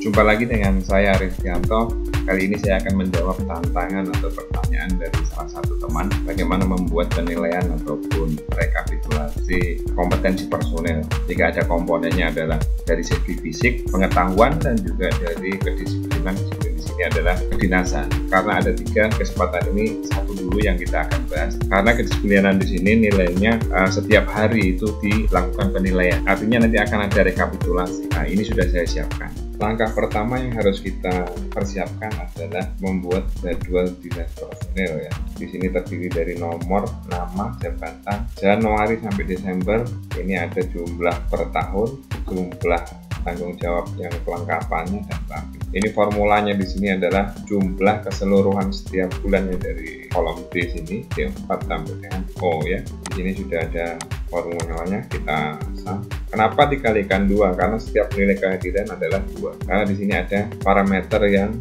Jumpa lagi dengan saya Rizkyanto. Kali ini saya akan menjawab tantangan atau pertanyaan dari salah satu teman bagaimana membuat penilaian ataupun rekapitulasi kompetensi personel jika ada komponennya adalah dari segi fisik, pengetahuan, dan juga dari kedisiplinan. Di sini adalah kedinasan. Karena ada 3 kesempatan ini, satu dulu yang kita akan bahas. Karena kedisiplinan di sini nilainya setiap hari itu dilakukan penilaian. Artinya nanti akan ada rekapitulasi. Nah, ini sudah saya siapkan. Langkah pertama yang harus kita persiapkan adalah membuat jadwal dinas personel ya. Di sini terdiri dari nomor, nama, jabatan, Januari sampai Desember. Ini ada jumlah per tahun, jumlah tanggung jawab yang kelengkapannya dan rapi. Ini formulanya di sini adalah jumlah keseluruhan setiap bulannya dari kolom D sini, D4 sampai dengan O ya. Di sini sudah ada formulanya, kita pasang. Kenapa dikalikan 2? Karena setiap nilai kehadiran adalah 2. Karena di sini ada parameter yang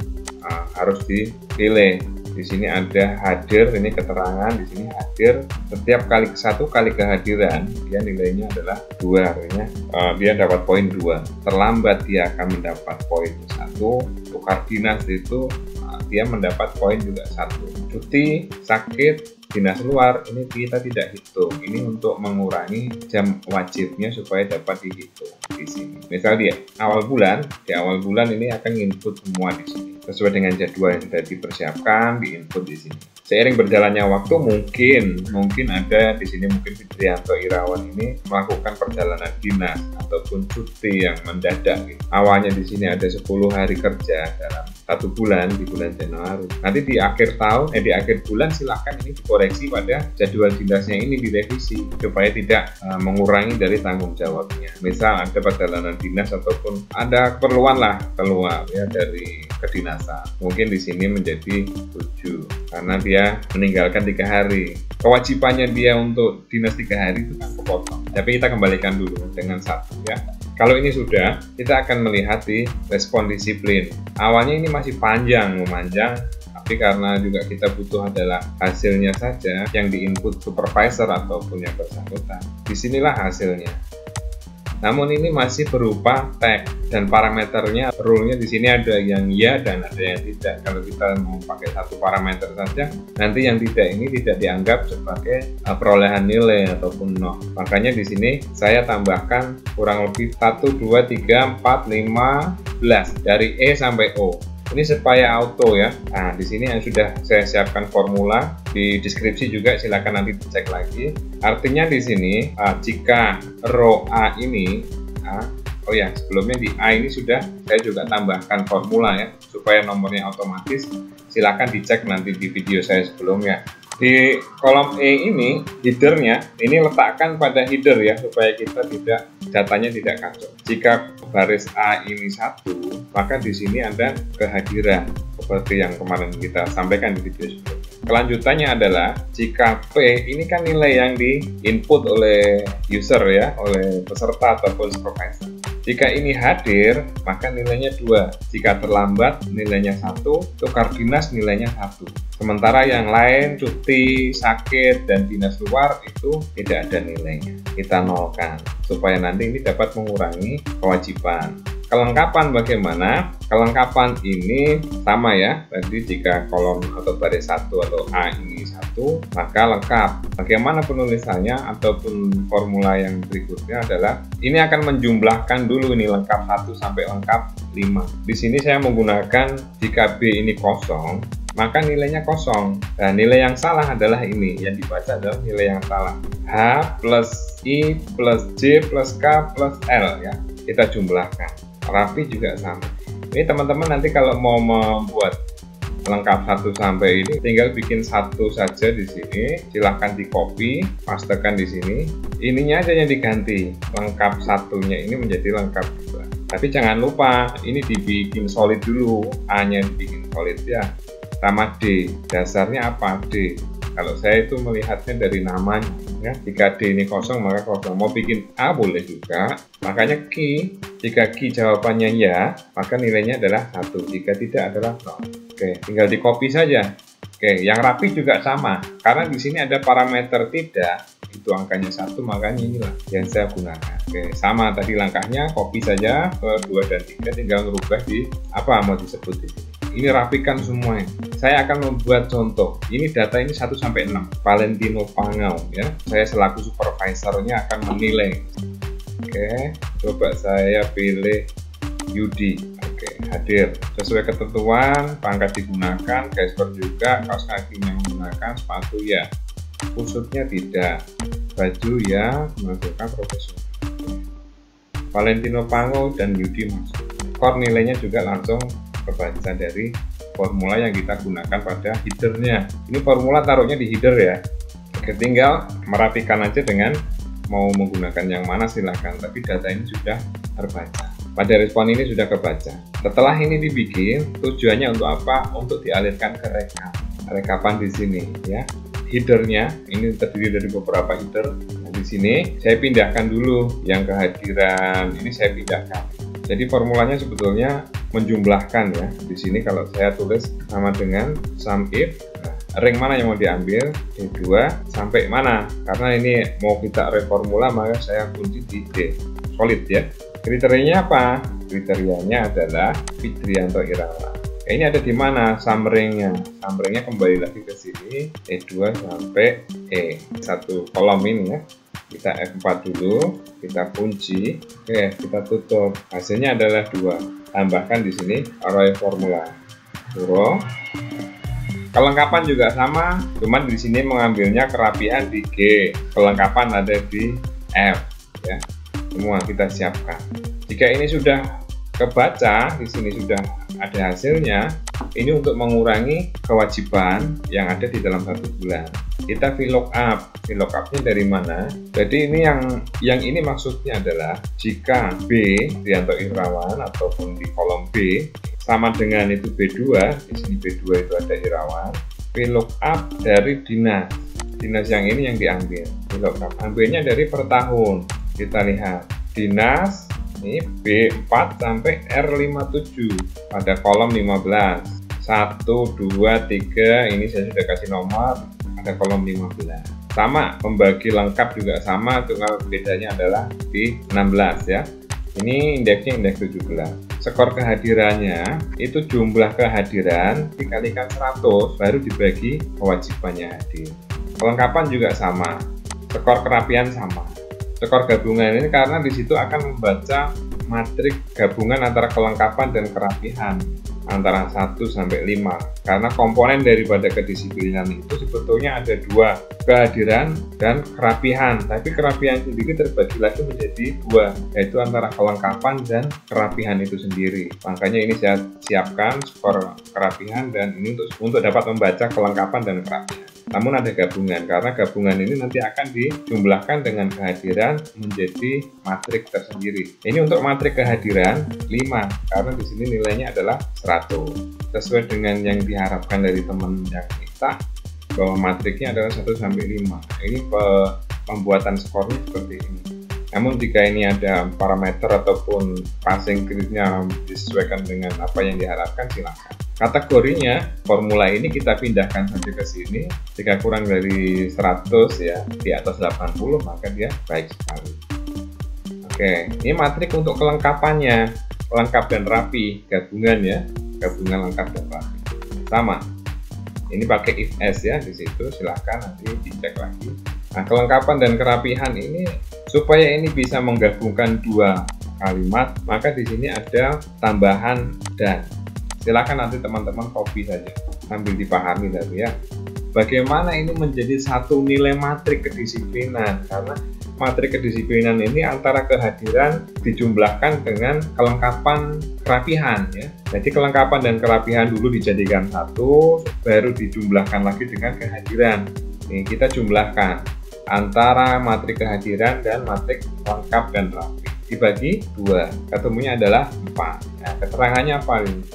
harus dipilih. Di sini ada hadir, ini keterangan, di sini hadir. Setiap kali satu kali kehadiran, dia nilainya adalah 2, artinya dia dapat poin 2. Terlambat dia akan mendapat poin 1. Tukar dinas itu dia mendapat poin juga 1. Cuti, sakit, dinas luar, ini kita tidak hitung. Ini untuk mengurangi jam wajibnya supaya dapat dihitung di sini. Misal di awal bulan ini akan input semua di sini sesuai dengan jadwal yang sudah dipersiapkan, diinput di sini. Seiring berjalannya waktu mungkin ada di sini mungkin Fitrianto Irawan ini melakukan perjalanan dinas ataupun cuti yang mendadak. Awalnya di sini ada 10 hari kerja dalam 1 bulan di bulan Januari. Nanti di akhir tahun, di akhir bulan silahkan ini dikoreksi pada jadwal dinasnya ini direvisi supaya tidak mengurangi dari tanggung jawabnya. Misal ada perjalanan dinas ataupun ada keperluan lah keluar ya dari kedinasan. Mungkin di sini menjadi 7 karena dia meninggalkan 3 hari. Kewajibannya dia untuk dinas 3 hari itu kan kepotong. Tapi kita kembalikan dulu dengan 1 ya. Kalau ini sudah, kita akan melihat di respon disiplin. Awalnya ini masih memanjang, tapi karena juga kita butuh adalah hasilnya saja yang diinput supervisor ataupun yang bersangkutan. Disinilah hasilnya. Namun ini masih berupa tag dan parameternya, rule-nya di sini ada yang ya dan ada yang tidak. Kalau kita mau pakai satu parameter saja, nanti yang tidak ini tidak dianggap sebagai perolehan nilai ataupun no. Makanya di sini saya tambahkan kurang lebih 1, 2, 3, 4, 5, 11 dari E sampai O. Ini supaya auto ya. Nah, di sini yang sudah saya siapkan formula di deskripsi juga, silakan nanti dicek lagi. Artinya di sini jika row A ini sebelumnya di A ini sudah saya juga tambahkan formula ya supaya nomornya otomatis. Silakan dicek nanti di video saya sebelumnya. Di kolom E ini headernya ini letakkan pada header ya supaya kita datanya tidak kacau. Jika baris A ini 1, maka di sini ada kehadiran seperti yang kemarin kita sampaikan di video sebelumnya. Kelanjutannya adalah jika P ini kan nilai yang di input oleh user ya, oleh peserta ataupun supervisor. Jika ini hadir, maka nilainya 2. Jika terlambat, nilainya 1. Tukar dinas, nilainya 1. Sementara yang lain, cuti, sakit, dan dinas luar itu tidak ada nilainya. Kita nolkan, supaya nanti ini dapat mengurangi kewajiban. Kelengkapan bagaimana? Kelengkapan ini sama ya. Tadi jika kolom atau baris 1 atau A ini 1, maka lengkap. Bagaimana penulisannya ataupun formula yang berikutnya adalah ini akan menjumlahkan dulu ini lengkap 1 sampai lengkap 5. Di sini saya menggunakan jika B ini kosong, maka nilainya kosong. Nah, nilai yang salah adalah ini, yang dibaca adalah nilai yang salah. H plus I plus J plus K plus L ya. Kita jumlahkan. Rapi juga sama. Ini teman-teman nanti kalau mau membuat lengkap 1 sampai ini tinggal bikin 1 saja di sini. Silahkan di copy, pastekan di sini. Ininya aja yang diganti. Lengkap 1-nya ini menjadi lengkap 2. Tapi jangan lupa ini dibikin solid dulu. A-nya dibikin solid ya. Sama D. Dasarnya apa? D. Kalau saya itu melihatnya dari namanya ya. Jika D ini kosong maka kosong. Mau bikin A boleh juga. Makanya key. Jika key jawabannya ya, maka nilainya adalah 1. Jika tidak adalah 0. Oke, tinggal di copy saja. Oke, yang rapi juga sama. Karena di sini ada parameter tidak. itu angkanya 1, makanya inilah yang saya gunakan. Oke, sama tadi langkahnya, copy saja ke 2 dan 3, tinggal merubah di apa mau disebut di sini. Ini rapikan semuanya. Saya akan membuat contoh. Ini data ini 1 sampai 6. Valentino Pangau ya. Saya selaku supervisornya akan menilai. Oke, coba saya pilih Yudi. Oke, hadir. Sesuai ketentuan, pangkat digunakan, gesper juga, kaos kakinya menggunakan, sepatu ya. Kusutnya tidak. Baju ya, masukkan profesional. Valentino Pangau dan Yudi masuk. Skor nilainya juga langsung kebaca dari formula yang kita gunakan pada headernya. Ini formula taruhnya di header ya. Oke, tinggal merapikan aja dengan mau menggunakan yang mana silahkan, tapi data ini sudah terbaca. Pada respon ini sudah kebaca. Setelah ini dibikin, tujuannya untuk apa? Untuk dialirkan ke rekapan di sini ya. Headernya ini terdiri dari beberapa header. Nah, di sini saya pindahkan dulu yang kehadiran. Ini saya pindahkan. Jadi formulanya sebetulnya menjumlahkan ya. Di sini kalau saya tulis sama dengan sum if, ring mana yang mau diambil, D2 sampai mana? Karena ini mau kita reformula, maka saya kunci di D, solid ya. Kriterianya apa? Kriterianya adalah Fidrianto Irawan. Ini ada di mana sumringnya? Sumringnya kembali lagi ke sini, E2 sampai E. Satu kolom ini ya. Kita F4 dulu, kita kunci, oke, kita tutup. Hasilnya adalah 2. Tambahkan di sini array formula. Suruh. Kelengkapan juga sama, cuman di sini mengambilnya kerapian di G, kelengkapan ada di F, ya. Semua kita siapkan. Jika ini sudah kebaca, di sini sudah ada hasilnya. Ini untuk mengurangi kewajiban yang ada di dalam 1 bulan. Kita VLOOKUP. VLOOKUP-nya dari mana? Jadi ini yang ini maksudnya adalah jika B Fidrianto Irawan ataupun di kolom B sama dengan itu B2, di sini B2 itu ada Irawan, VLOOKUP dari dinas. Dinas yang ini yang diambil. VLOOKUP ambilnya dari per tahun. Kita lihat dinas ini B4 sampai R57 pada kolom 15. 1, 2, 3, ini saya sudah kasih nomor, ada kolom 15. Sama, pembagi lengkap juga sama, cuma bedanya adalah di 16 ya. Ini indeksnya indeks 17. Skor kehadirannya itu jumlah kehadiran dikalikan 100 baru dibagi kewajibannya hadir. Kelengkapan juga sama, skor kerapian sama. Skor gabungan ini karena di situ akan membaca matrik gabungan antara kelengkapan dan kerapihan antara 1 sampai 5. Karena komponen daripada kedisiplinan itu sebetulnya ada 2, kehadiran dan kerapihan. Tapi kerapihan sendiri terbagi lagi menjadi 2, yaitu antara kelengkapan dan kerapihan itu sendiri. Makanya ini saya siapkan skor kerapihan dan ini untuk dapat membaca kelengkapan dan kerapihan. Namun ada gabungan, karena gabungan ini nanti akan dijumlahkan dengan kehadiran menjadi matrik tersendiri. Ini untuk matrik kehadiran 5, karena di sini nilainya adalah 100. Sesuai dengan yang diharapkan dari teman yang kita, bahwa matriknya adalah 1 sampai 5. Ini pembuatan skornya seperti ini. Namun jika ini ada parameter ataupun passing grade-nya disesuaikan dengan apa yang diharapkan, silakan. Kategorinya, formula ini kita pindahkan saja ke sini. Jika kurang dari 100 ya, di atas 80, maka dia baik sekali. Oke, ini matrik untuk kelengkapannya, lengkap dan rapi, gabungan ya, gabungan lengkap dan rapi. Sama. Ini pakai if else ya di situ, silahkan nanti dicek lagi. Nah, kelengkapan dan kerapihan ini supaya ini bisa menggabungkan 2 kalimat, maka di sini ada tambahan dan. Silakan nanti teman-teman copy saja sambil dipahami tadi ya. Bagaimana ini menjadi satu nilai matrik kedisiplinan, karena matrik kedisiplinan ini antara kehadiran dijumlahkan dengan kelengkapan kerapihan ya. Jadi kelengkapan dan kerapihan dulu dijadikan satu, baru dijumlahkan lagi dengan kehadiran. Ini kita jumlahkan antara matrik kehadiran dan matrik lengkap dan rapi. Dibagi 2, ketemunya adalah 4. Nah, keterangannya apa ini?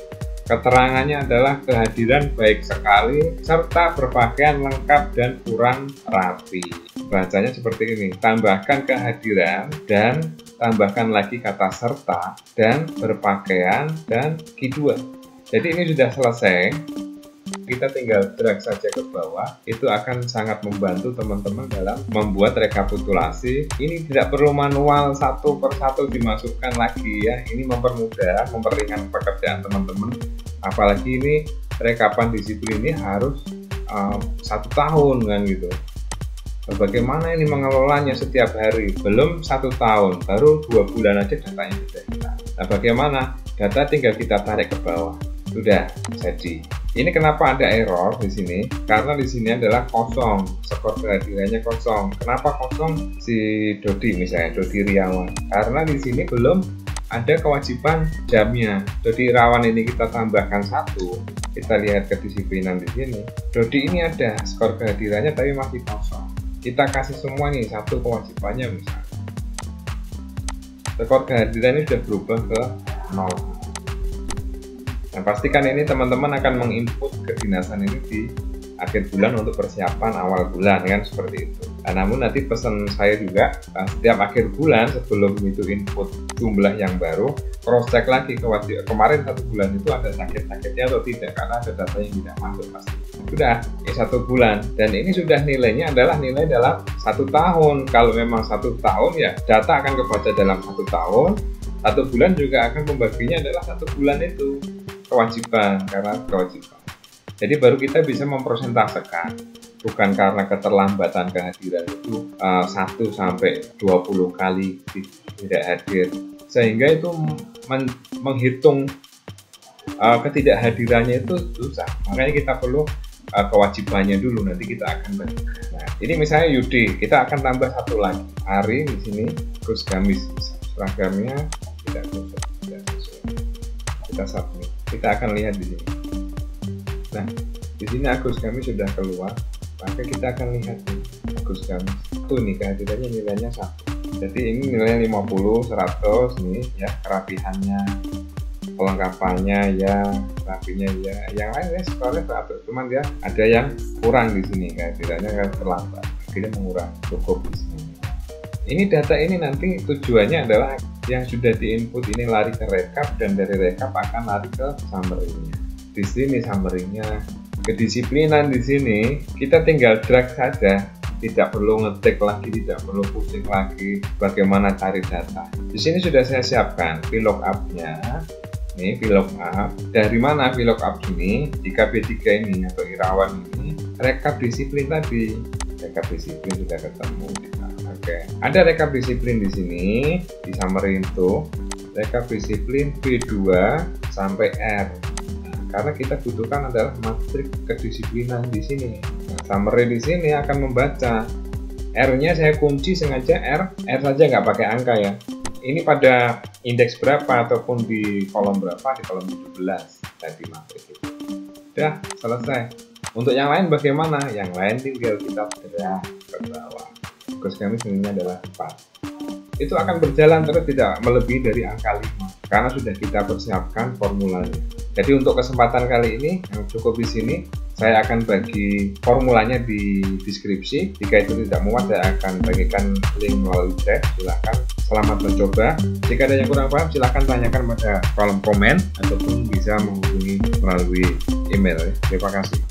Keterangannya adalah kehadiran baik sekali serta berpakaian lengkap dan kurang rapi. Bacanya seperti ini, tambahkan kehadiran dan tambahkan lagi kata serta dan berpakaian dan Q2. Jadi ini sudah selesai. kita tinggal drag saja ke bawah, itu akan sangat membantu teman-teman dalam membuat rekapitulasi. Ini tidak perlu manual satu per satu dimasukkan lagi ya, ini mempermudah, memperingan pekerjaan teman-teman. Apalagi ini rekapan disiplin ini harus 1 tahun kan gitu. Bagaimana ini mengelolanya setiap hari? Belum 1 tahun, baru 2 bulan aja datanya sudah hilang. Nah, bagaimana? Data tinggal kita tarik ke bawah, sudah jadi. Ini kenapa ada error di sini? Karena di sini adalah kosong, skor kehadirannya kosong. Kenapa kosong? Si Dodi misalnya, Dodi Riawan. Karena di sini belum ada kewajiban jamnya. Dodi Riawan ini kita tambahkan 1. Kita lihat kedisiplinan di sini. Dodi ini ada skor kehadirannya tapi masih kosong. Kita kasih semua nih 1 kewajibannya misalnya. Skor kehadiran ini sudah berubah ke 0. Nah, pastikan ini teman-teman akan menginput kedinasan ini di akhir bulan untuk persiapan awal bulan kan, seperti itu. Nah, namun nanti pesan saya juga setiap akhir bulan sebelum itu input jumlah yang baru, cross check lagi kemarin 1 bulan itu ada sakit-sakitnya atau tidak, karena ada data yang tidak masuk pasti. Sudah 1 bulan, dan ini sudah nilainya adalah nilai dalam 1 tahun. Kalau memang 1 tahun ya data akan kebaca dalam 1 tahun. 1 bulan juga akan membaginya adalah 1 bulan itu kewajiban, karena kewajiban. Jadi baru kita bisa mempresentasekan, bukan karena keterlambatan kehadiran itu 1 sampai 20 kali tidak hadir, sehingga itu menghitung ketidakhadirannya itu susah. Makanya kita perlu kewajibannya dulu, nanti kita akan bagikan. Nah, ini misalnya Yudi, kita akan tambah 1 lagi. Ari di sini, terus Gamis, seragamnya tidak sesuai. Kita submit. Kita akan lihat di sini. Nah, di sini Agus Gamis sudah keluar, maka kita akan lihat nih, Agus Gamis. Tuh nih kehadirannya nilainya 1. Jadi ini nilainya 50, 100 nih ya, kerapihannya, kelengkapannya ya, rapinya ya, yang lain ya skornya 100. Cuman dia ada yang kurang di sini, kehadirannya terlambat, akhirnya mengurangi, cukup di sini. Ini data ini nanti tujuannya adalah yang sudah diinput ini lari ke rekap, dan dari rekap akan lari ke summary-nya. Di sini summary-nya, kedisiplinan di sini kita tinggal drag saja, tidak perlu ngetik lagi, tidak perlu pusing lagi bagaimana cari data. Di sini sudah saya siapkan VLOOKUP-nya. Ini VLOOKUP. Dari mana VLOOKUP ini? Di KB3 ini atau Irawan ini, rekap disiplin tadi. Rekap disiplin sudah ketemu. Oke, ada rekap disiplin di sini, di summary itu rekap disiplin B2 sampai R. Nah, karena kita butuhkan adalah matriks kedisiplinan di sini. Nah, summary di sini akan membaca R-nya saya kunci sengaja R saja, nggak pakai angka ya. Ini pada indeks berapa ataupun di kolom berapa, di kolom 17 tadi matriks itu. Udah selesai. Untuk yang lain bagaimana? Yang lain tinggal kita drag ke bawah. Tugas kami sebenarnya adalah 4. Itu akan berjalan terus, tidak melebihi dari angka 5 karena sudah kita persiapkan formulanya. Jadi untuk kesempatan kali ini yang cukup di sini, saya akan bagi formulanya di deskripsi. Jika itu tidak muat, saya akan bagikan link melalui chat. Silahkan, selamat mencoba. Jika ada yang kurang paham, silahkan tanyakan pada kolom komen ataupun bisa menghubungi melalui email. Terima kasih.